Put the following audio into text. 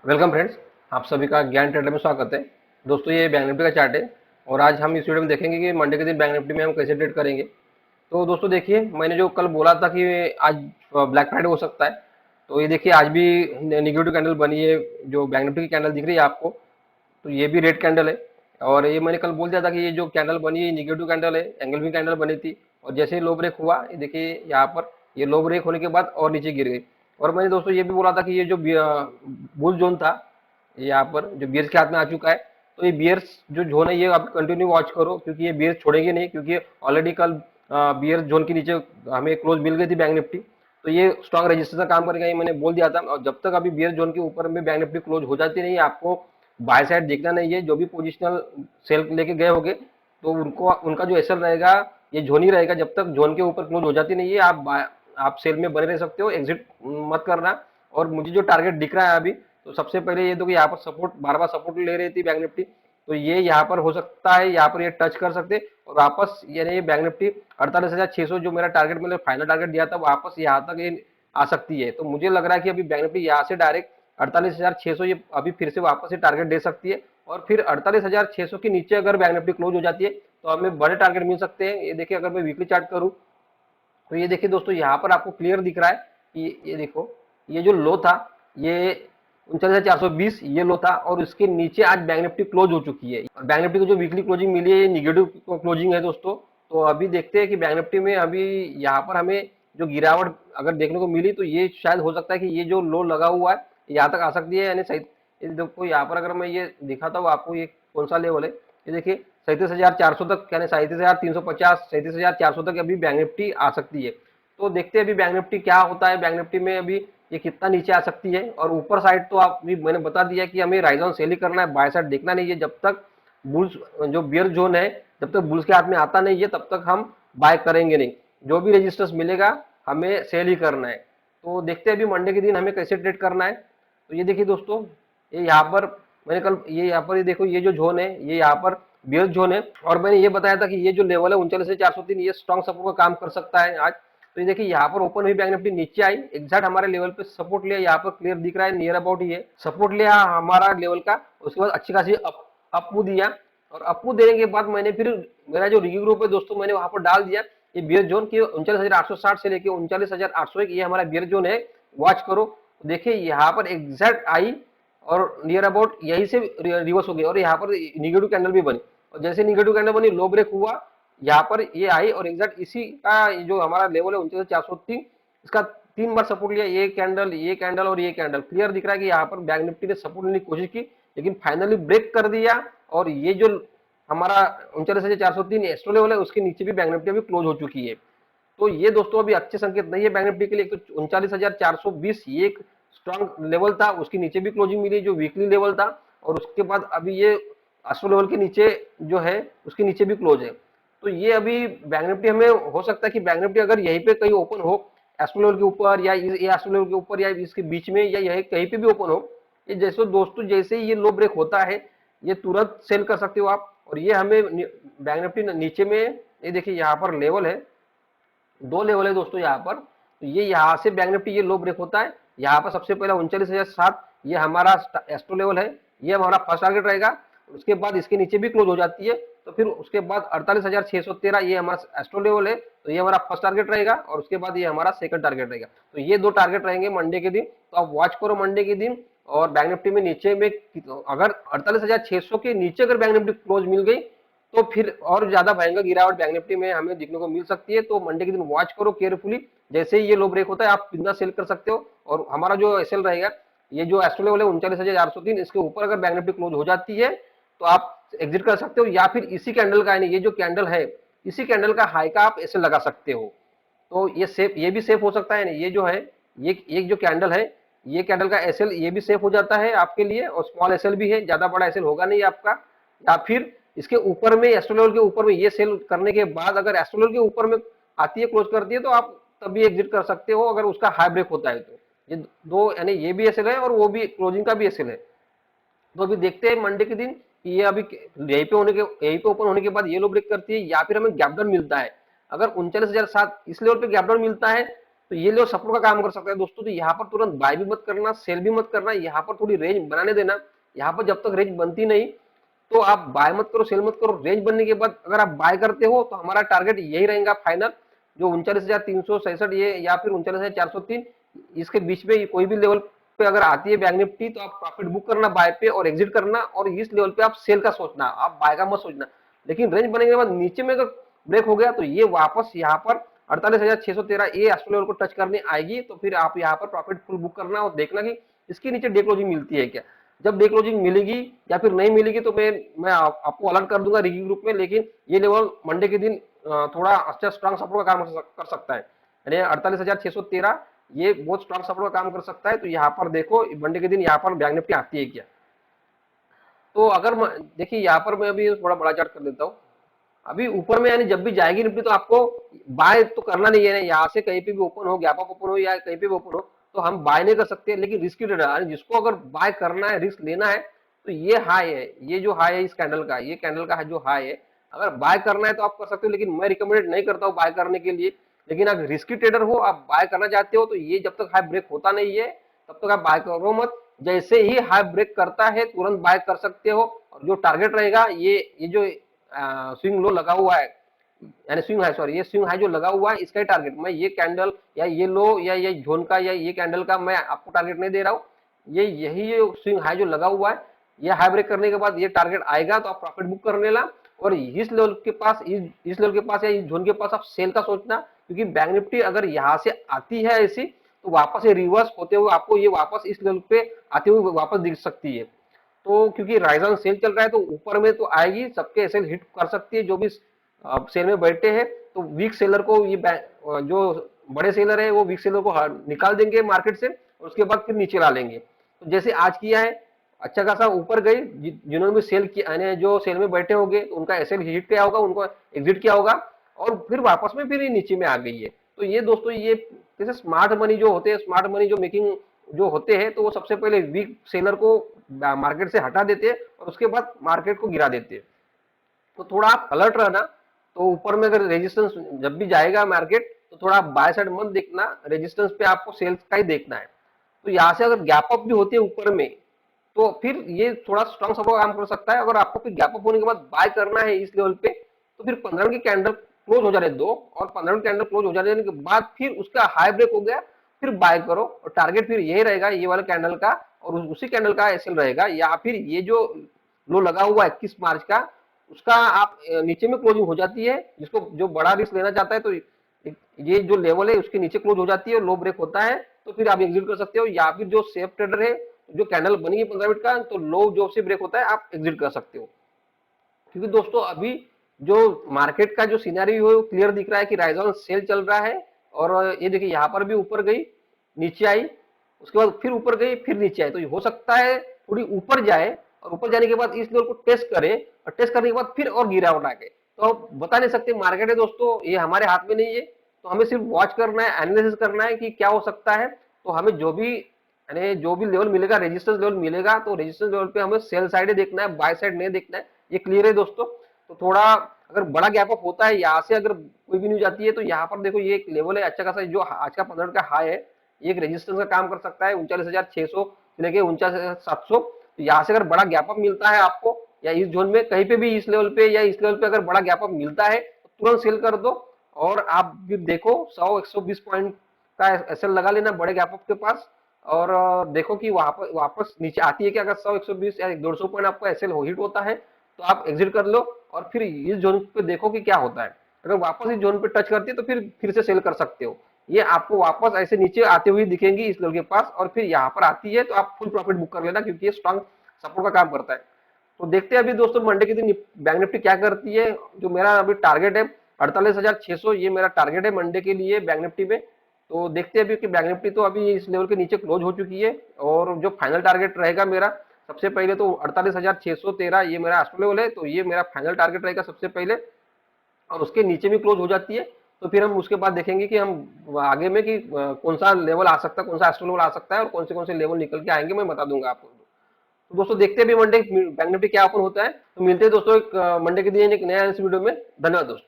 Welcome friends, आप सभी का ज्ञान ट्रेडर में स्वागत है। दोस्तों, ये बैंक निफ्टी का चार्ट है और आज हम इस वीडियो में देखेंगे कि मंडे के दिन बैंक निफ्टी में हम कैसे ट्रेड करेंगे। तो दोस्तों देखिए, मैंने जो कल बोला था कि आज ब्लैक फ्राइडे हो सकता है, तो ये देखिए आज भी निगेटिव कैंडल बनी है। जो बैंक निफ्टी की कैंडल दिख रही है आपको, तो ये भी रेड कैंडल है। और ये मैंने कल बोल दिया था कि ये जो कैंडल बनी है निगेटिव कैंडल है, एंगल भी कैंडल बनी थी। और जैसे ही लो ब्रेक हुआ, ये देखिए यहाँ पर ये लो ब्रेक होने के बाद और नीचे गिर गई। और मैंने दोस्तों ये भी बोला था कि ये जो बुल जोन था, यहाँ पर जो बियर्स के हाथ में आ चुका है। तो ये बियर्स जो जोन है, ये आप कंटिन्यू वॉच करो, क्योंकि ये बियर्स छोड़ेंगे नहीं, क्योंकि ऑलरेडी कल बियर्स जोन के नीचे हमें क्लोज मिल गई थी बैंक निफ्टी। तो ये स्ट्रॉन्ग रजिस्टर का काम करेगा, ये मैंने बोल दिया था। और जब तक अभी बियर जोन के ऊपर में बैंक निफ्टी क्लोज हो जाती नहीं है, आपको बाय साइड देखना नहीं है। जो भी पोजिशनल सेल लेके गए होंगे, तो उनको उनका जो एसएल रहेगा, ये जोन ही रहेगा। जब तक जोन के ऊपर क्लोज हो जाती नहीं है, आप सेल में बने रह सकते हो, एग्जिट मत करना। और मुझे जो टारगेट दिख रहा है अभी, तो सबसे पहले ये तो कि यहाँ पर सपोर्ट बार बार सपोर्ट ले रही थी बैंक निफ्टी, तो ये यहाँ पर हो सकता है, यहाँ पर ये टच कर सकते और वापस, यानी ये बैंक निफ्टी 48,600 जो मेरा टारगेट, मैंने फाइनल टारगेट दिया था, वापस यहाँ तक ये आ सकती है। तो मुझे लग रहा है कि अभी बैंक निफ्टी यहाँ से डायरेक्ट 48,600 ये अभी फिर से वापस ये टारगेट दे सकती है। और फिर 48,600 के नीचे अगर बैंक निफ्टी क्लोज हो जाती है, तो हमें बड़े टारगेट मिल सकते हैं। ये देखिए, अगर मैं वीकली चार्ट करूँ, तो ये देखिए दोस्तों, यहाँ पर आपको क्लियर दिख रहा है कि ये देखो, ये जो लो था, ये 39,420 ये लो था, और उसके नीचे आज बैंक निफ्टी क्लोज हो चुकी है। और बैंक निफ्टी को जो वीकली क्लोजिंग मिली है, ये निगेटिव क्लोजिंग है दोस्तों। तो अभी देखते हैं कि बैंक निफ्टी में अभी यहाँ पर हमें जो गिरावट अगर देखने को मिली, तो ये शायद हो सकता है कि ये जो लो लगा हुआ है यहाँ तक आ सकती है, यानी सही। देखो यहाँ पर अगर मैं ये दिखाता हूँ आपको, ये कौन सा लेवल है, ये देखिए 37,400 तक, यानी 37,350, 37,400 तक अभी बैंक निफ्टी आ सकती है। तो देखते हैं अभी बैंक निफ्टी क्या होता है। बैंक निफ्टी में अभी ये कितना नीचे आ सकती है। और ऊपर साइड तो आप भी मैंने बता दिया कि हमें राइज ऑन सेल ही करना है, बाय साइड देखना नहीं है। जब तक बुल्स जो बियर जोन है, जब तक बुल्स के हाथ में आता नहीं है, तब तक हम बाय करेंगे नहीं। जो भी रजिस्टर्स मिलेगा, हमें सेल ही करना है। तो देखते हैं अभी मंडे के दिन हमें कैसे ट्रेड करना है। तो ये देखिए दोस्तों, ये यहाँ पर मैंने कल ये यहाँ पर ये देखो, ये जो जोन है, ये यहाँ पर बियर जोन है। और मैंने ये बताया था कि ये जो लेवल है 39,403, ये स्ट्रॉन्ग सपोर्ट का काम कर सकता है आज। तो ये देखिए, यहाँ पर ओपन हुई बैंक निफ्टी, नीचे आई, एग्जैक्ट हमारे लेवल पे सपोर्ट लिया, यहाँ पर क्लियर दिख रहा है, नियर अबाउट ही है सपोर्ट लिया हमारा लेवल का। उसके बाद अच्छी खासी अपमूव दिया। और अपमूव देने के बाद मैंने फिर मेरा जो रिव्यू ग्रुप है दोस्तों, मैंने वहां पर डाल दिया ये बियर जोन की 39,860 से लेके 39,801, ये हमारा बियर जोन है, वॉच करो। देखिए यहाँ पर एग्जैक्ट आई और नियर अबाउट यहीं से रिवर्स हो गई, और यहाँ पर निगेटिव कैंडल भी बनी। और जैसे निगेटिव कैंडल बनी, लो ब्रेक हुआ, यहाँ पर ये आई, और एग्जैक्ट इसी का जो हमारा लेवल है 39,403, इसका 3 बार सपोर्ट लिया, ये कैंडल, ये कैंडल और ये कैंडल। क्लियर दिख रहा है कि यहाँ पर बैंक निफ्टी ने सपोर्ट लेने की कोशिश की, लेकिन फाइनली ब्रेक कर दिया। और ये जो हमारा 39,403 एस्ट्रो लेवल है, उसके नीचे भी बैंक निफ्टी अभी क्लोज हो चुकी है। तो ये दोस्तों अभी अच्छे संकेत नहीं है बैंक निफ्टी के लिए। एक तो 39,420 ये एक स्ट्रॉन्ग लेवल था, उसके नीचे भी क्लोजिंग मिली जो वीकली लेवल था। और उसके बाद अभी ये एस्ट्रो लेवल के नीचे जो है, उसके नीचे भी क्लोज है। तो ये अभी बैंक निफ्टी, हमें हो सकता है कि बैंक निफ्टी अगर यहीं पे कहीं ओपन हो, एस्ट्रो लेवल के ऊपर या एस्ट्रो लेवल के ऊपर या इसके बीच में, या यही कहीं पे भी ओपन हो, ये जैसे दोस्तों, जैसे ही ये लो ब्रेक होता है, ये तुरंत सेल कर सकते हो आप। और ये हमें बैंक निफ्टी नीचे में, ये देखिए यहाँ पर लेवल है, 2 लेवल है दोस्तों यहाँ पर। तो ये यहाँ से बैंक निफ्टी ये लो ब्रेक होता है, यहाँ पर सबसे पहला 39,007 ये हमारा एस्ट्रो लेवल है, ये हमारा फर्स्ट टारगेट रहेगा। उसके बाद इसके नीचे भी क्लोज हो जाती है, तो फिर उसके बाद 48,613 ये हमारा एस्ट्रो लेवल है, तो ये हमारा फर्स्ट टारगेट रहेगा। और उसके बाद ये हमारा सेकंड टारगेट रहेगा। तो ये 2 टारगेट रहेंगे मंडे के दिन, तो आप वॉच करो मंडे के दिन। और बैंक निफ्टी में नीचे में अगर 48,600 के नीचे अगर बैंक निफ्टी क्लोज मिल गई, तो फिर और ज्यादा भयंकर गिरावट बैंक निफ्टी में हमें देखने को मिल सकती है। तो मंडे के दिन वॉच करो केयरफुली, जैसे ही ये लो ब्रेक होता है, आप बिंदास सेल कर सकते हो। और हमारा जो एसएल रहेगा, ये जो एस्ट्रो लेवल है 39,403, इसके ऊपर अगर बैंक निफ्टी क्लोज हो जाती है, तो आप एग्जिट कर सकते हो, या फिर इसी कैंडल का, यानी ये जो कैंडल है, इसी कैंडल का हाई का आप एसएल लगा सकते हो। तो ये सेफ, ये भी सेफ हो सकता है। ये जो है, ये एक जो कैंडल है, ये कैंडल का एसएल ये भी सेफ हो जाता है आपके लिए, और स्मॉल एसएल भी है, ज्यादा बड़ा एसएल होगा नहीं आपका। या फिर इसके ऊपर में, एस्ट्रो लेवल के ऊपर में, ये सेल करने के बाद अगर एस्ट्रो लेवल के ऊपर में आती है, क्लोज करती है, तो आप तभी एग्जिट कर सकते हो, अगर उसका हाई ब्रेक होता है तो। ये दो, यानी ये भी एसएल है और वो भी क्लोजिंग का भी एसएल है। तो अभी देखते हैं मंडे के दिन कि ये अभी यहीं पे ओपन होने के बाद ये लो ब्रेक करती है, या फिर हमें गैप डाउन मिलता है। अगर 39,007 इस लेवल पे गैप डाउन मिलता है, तो ये लेवल सपोर्ट का काम कर सकता है दोस्तों। तो यहाँ पर तुरंत बाय भी मत करना, सेल भी मत करना, यहाँ पर थोड़ी रेंज बनाने देना। यहाँ पर जब तक रेंज बनती नहीं तो आप बाय मत करो, सेल मत करो। रेंज बनने के बाद अगर आप बाय करते हो तो हमारा टारगेट यही रहेगा फाइनल, जो 39,367 ये या फिर 39,403, इसके बीच में कोई भी लेवल पे अगर आती है बैंक निफ्टी तो आप प्रॉफिट बुक करना बाय पे और एग्जिट करना, और इस लेवल पे आप सेल का सोचना, आप बाय का मत सोचना। लेकिन रेंज बनने के बाद नीचे में अगर ब्रेक हो गया तो ये वापस यहाँ पर 48,613 ये एस्ट्रो लेवल को टच करने आएगी, तो फिर आप यहाँ पर प्रॉफिट फुल बुक करना और देखना कि इसके नीचे डे क्लोजिंग मिलती है क्या। जब डे क्लोजिंग मिलेगी या फिर नहीं मिलेगी तो मैं आपको अलर्ट कर दूंगा रिव्यू ग्रुप में। लेकिन ये लेवल मंडे के दिन थोड़ा अच्छा स्ट्रांग सपोर्ट का काम कर सकता है, यानी 48,613 ये बहुत स्ट्रांग सपोर्ट का काम कर सकता है। तो यहाँ पर देखो मंडे के दिन यहाँ पर बैंक निफ्टी आती है क्या। तो अगर देखिए यहाँ पर मैं अभी थोड़ा बड़ा चार्ट कर देता हूँ। अभी ऊपर में यानी जब भी जाएगी निफ्टी तो आपको बाय तो करना नहीं है ना, यहाँ से कहीं पे भी ओपन हो, गैप अप ओपन हो या कहीं पे भी ओपन हो तो हम बाय नहीं कर सकते। लेकिन रिस्की ट्रेडर जिसको अगर बाय करना है, रिस्क लेना है, तो ये हाई है, ये जो हाई है इस कैंडल का, ये कैंडल का जो हाई है, अगर बाय करना है तो आप कर सकते हो। लेकिन मैं रिकमेंडेड नहीं करता हूँ बाय करने के लिए। लेकिन अगर रिस्की ट्रेडर हो, आप बाय करना चाहते हो, तो ये जब तक हाई ब्रेक होता नहीं है तब तक आप बाय करो मत। जैसे ही हाई ब्रेक करता है तुरंत बाय कर सकते हो। और जो टारगेट रहेगा ये जो स्विंग लो लगा हुआ है, यानी स्विंग हाई, सॉरी, ये स्विंग हाई जो लगा हुआ है इसका ही टारगेट मैं ये कैंडल या ये लो या ये जोन का या ये कैंडल का मैं आपको टारगेट नहीं दे रहा हूँ। ये यही स्विंग हाई जो लगा हुआ है, ये हाई ब्रेक करने के बाद ये टारगेट आएगा तो आप प्रॉफिट बुक कर लेना। और इस लेवल के पास, इस लेवल के पास या इस जोन के पास आप सेल का सोचना, क्योंकि बैंक निफ्टी अगर यहाँ से आती है ऐसी तो वापस ये रिवर्स होते हुए आपको ये वापस इस लेवल पे आते हुए वापस दिख सकती है। तो क्योंकि राइज ऑन सेल चल रहा है तो ऊपर में तो आएगी, सबके एसएल हिट कर सकती है जो भी सेल में बैठे हैं। तो वीक सेलर को ये जो बड़े सेलर है वो वीक सेलर को निकाल देंगे मार्केट से, और उसके बाद फिर नीचे ला लेंगे। तो जैसे आज किया है, अच्छा खासा ऊपर गई, जिन्होंने भी सेल किया, यानी जो सेल में बैठे होंगे उनका एसएल हिट किया होगा, उनको एग्जिट किया होगा, और फिर वापस में फिर नीचे में आ गई है। तो ये दोस्तों ये जैसे स्मार्ट मनी जो होते हैं, स्मार्ट मनी जो मेकिंग जो होते हैं, तो वो सबसे पहले वीक सेलर को मार्केट से हटा देते हैं और उसके बाद मार्केट को गिरा देते हैं। तो थोड़ा आप अलर्ट रहना। तो ऊपर में अगर रेजिस्टेंस जब भी जाएगा मार्केट तो थोड़ा बाय साइड मत देखना, रेजिस्टेंस पे आपको सेल्स का ही देखना है। तो यहाँ से अगर गैप अप भी होती है ऊपर में तो फिर ये थोड़ा स्ट्रॉन्ग सपोर्ट काम कर सकता है। अगर आपको फिर गैप अप होने के बाद बाय करना है इस लेवल पे तो फिर 15 की कैंडल क्लोज हो जाने दो, और 15 की कैंडल क्लोज हो जाने के बाद फिर उसका हाई ब्रेक हो गया फिर बाय करो, और टारगेट फिर यही रहेगा ये वाला कैंडल का, और उसी कैंडल का एसएल रहेगा। या फिर ये जो लो लगा हुआ 21 मार्च का, उसका आप नीचे में क्लोजिंग हो जाती है, जिसको जो बड़ा रिस्क लेना चाहता है तो ये जो लेवल है उसके नीचे क्लोज हो जाती है, लो ब्रेक होता है तो फिर आप एग्जिट कर सकते हो। या फिर जो सेफ ट्रेडर है, जो कैंडल बनी 15 मिनट का, तो लो जो से ब्रेक होता है आप एग्जिट कर सकते हो। क्योंकि दोस्तों अभी जो मार्केट का जो सिनेरियो है वो क्लियर दिख रहा है कि राइज ऑन सेल चल रहा है। और ये देखिए यहाँ पर भी ऊपर गई, नीचे आई, उसके बाद फिर ऊपर गई, फिर नीचे आई। तो हो सकता है थोड़ी ऊपर जाए और ऊपर जाने के बाद इस लेवल को टेस्ट करे, और टेस्ट करने के बाद फिर और गिरावट आ गए। तो आप बता नहीं सकते, मार्केट है दोस्तों, ये हमारे हाथ में नहीं है। तो हमें सिर्फ वॉच करना है, एनालिसिस करना है कि क्या हो सकता है। तो हमें जो भी यानी जो भी लेवल मिलेगा, रेजिस्टेंस लेवल मिलेगा, तो रेजिस्टेंस लेवल पे हमें सेल साइड ही देखना है, बाय साइड नहीं देखना है। ये क्लियर है दोस्तों। तो थोड़ा अगर बड़ा गैप अप होता है यहाँ से, अगर कोई भी न्यूज आती है, तो यहाँ पर देखो ये एक लेवल है अच्छा खासा, जो आज का 15 का हाई है, ये एक रेजिस्टेंस का काम कर सकता है 39,600 से लेके 49,700। तो यहाँ से अगर बड़ा गैप अप मिलता है आपको, या इस जोन में कहीं पे भी इस लेवल पे या इस लेवल पे अगर बड़ा गैप अप मिलता है तो तुरंत सेल कर दो। और आप भी देखो 100-120 पॉइंट का एसएल लगा लेना बड़े गैप अप के पास, और देखो कि वहां पर वापस नीचे आती है कि अगर 100-120 या 150 पॉइंट आपको एसएल हिट होता है तो आप एग्जिट कर लो, और फिर इस जोन पे देखो कि क्या होता है। अगर वापस इस जोन पे टच करती है तो फिर से सेल कर सकते हो। ये आपको वापस ऐसे नीचे आते हुए दिखेंगी इस लेवल के पास, और फिर यहाँ पर आती है तो आप फुल प्रॉफिट बुक कर लेना, क्योंकि ये स्ट्रॉन्ग सपोर्ट का काम करता है। तो देखते हैं अभी दोस्तों मंडे के दिन बैंक निफ्टी क्या करती है। जो मेरा अभी टारगेट है 48,600, ये मेरा टारगेट है मंडे के लिए बैंक निफ्टी में। तो देखते हैं अभी कि बैंक निफ्टी तो अभी इस लेवल के नीचे क्लोज हो चुकी है, और जो फाइनल टारगेट रहेगा मेरा सबसे पहले तो 48,613 ये मेरा एस्ट्रो लेवल है, तो ये मेरा फाइनल टारगेट रहेगा सबसे पहले। और उसके नीचे भी क्लोज हो जाती है तो फिर हम उसके बाद देखेंगे कि हम आगे में कि कौन सा लेवल आ सकता है, कौन सा एस्ट्रो लेवल आ सकता है, और कौन से लेवल निकल के आएंगे मैं बता दूंगा आपको। तो दोस्तों देखते हैं अभी मंडे बैंक निफ्टी क्या ओपन होता है। तो मिलते हैं दोस्तों एक मंडे के दिन एक नया वीडियो में। धन्यवाद दोस्तों।